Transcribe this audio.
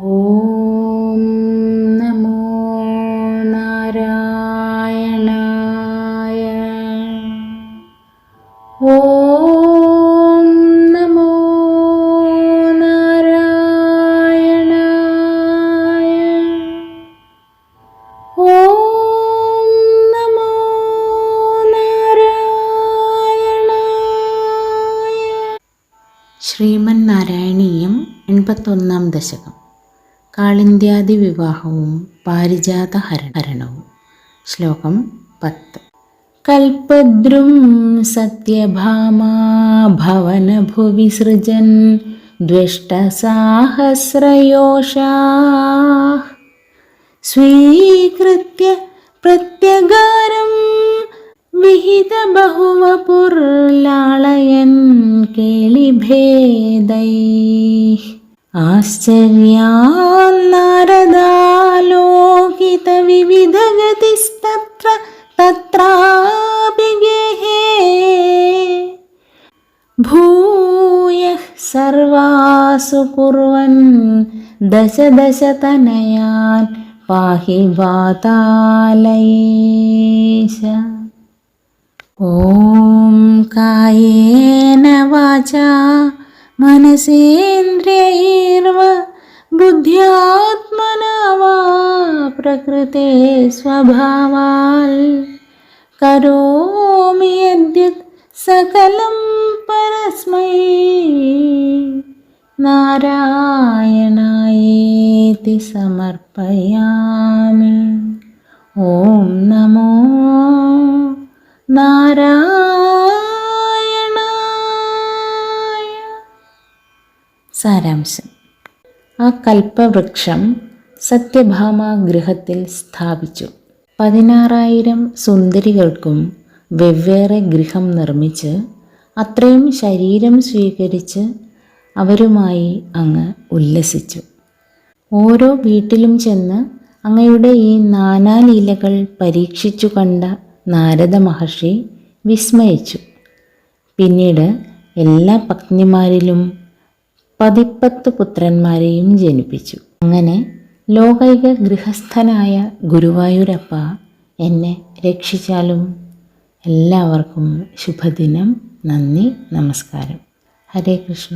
ഓം നമോ നാരായണായ. ഓം നമോ നാരായണായ. ഓം നമോ നാരായണായ. ശ്രീമൻ നാരായണീയം 81-ാം ദശകം. കാളിന്ത്യാദി വിവാഹവും പാരിജാത ഹരണവും. ശ്ലോകം 10. കൽപദ്രും സത്യഭാമാ ഭവനഭുവി സൃജൻ ദ്വേഷ്ടസാഹസ്രയോഷാഃ സ്വീകൃത്യ പ്രത്യഗാരം വിഹിതബഹുവപുർലാളയൻ കേളിഭേദൈഃ ആശ്ചര്യാന്നാരദാലോകിതവിവിധഗതിस्तत्र തത്രാപി ഗേഹേ ഭൂയഃ സർവാസു കുർവൻ ദശതനയാൻ പാഹി വാതാലയേശ. ഓം കായേന വാചാ മനസേന്ദ്രിയൈർവ ബുദ്ധ്യാത്മനാ വാ പ്രകൃതേ സ്വഭാവാൽ കരോമി യദ്യത് സകലം പരസ്മൈ നാരായണായേതി സമർപ്പയാമി. ഓം നമോ നാരായണായ. സാരാംശം. ആ കൽപ്പവൃക്ഷം സത്യഭാമ ഗൃഹത്തിൽ സ്ഥാപിച്ചു. 16,000 സുന്ദരികൾക്കും വെവ്വേറെ ഗൃഹം നിർമ്മിച്ച് അത്രയും ശരീരം സ്വീകരിച്ച് അവരുമായി അങ്ങ് ഉല്ലസിച്ചു. ഓരോ വീട്ടിലും ചെന്ന് അങ്ങയുടെ ഈ നാനാലീലകൾ പരീക്ഷിച്ചു കണ്ട നാരദ മഹർഷി വിസ്മയിച്ചു. പിന്നീട് എല്ലാ പത്നിമാരിലും 10 പുത്രന്മാരെയും ജനിപ്പിച്ചു. അങ്ങനെ ലോകൈക ഗൃഹസ്ഥനായ ഗുരുവായൂരപ്പ എന്നെ രക്ഷിച്ചാലും. എല്ലാവർക്കും ശുഭദിനം. നന്ദി, നമസ്കാരം. ഹരേ കൃഷ്ണ.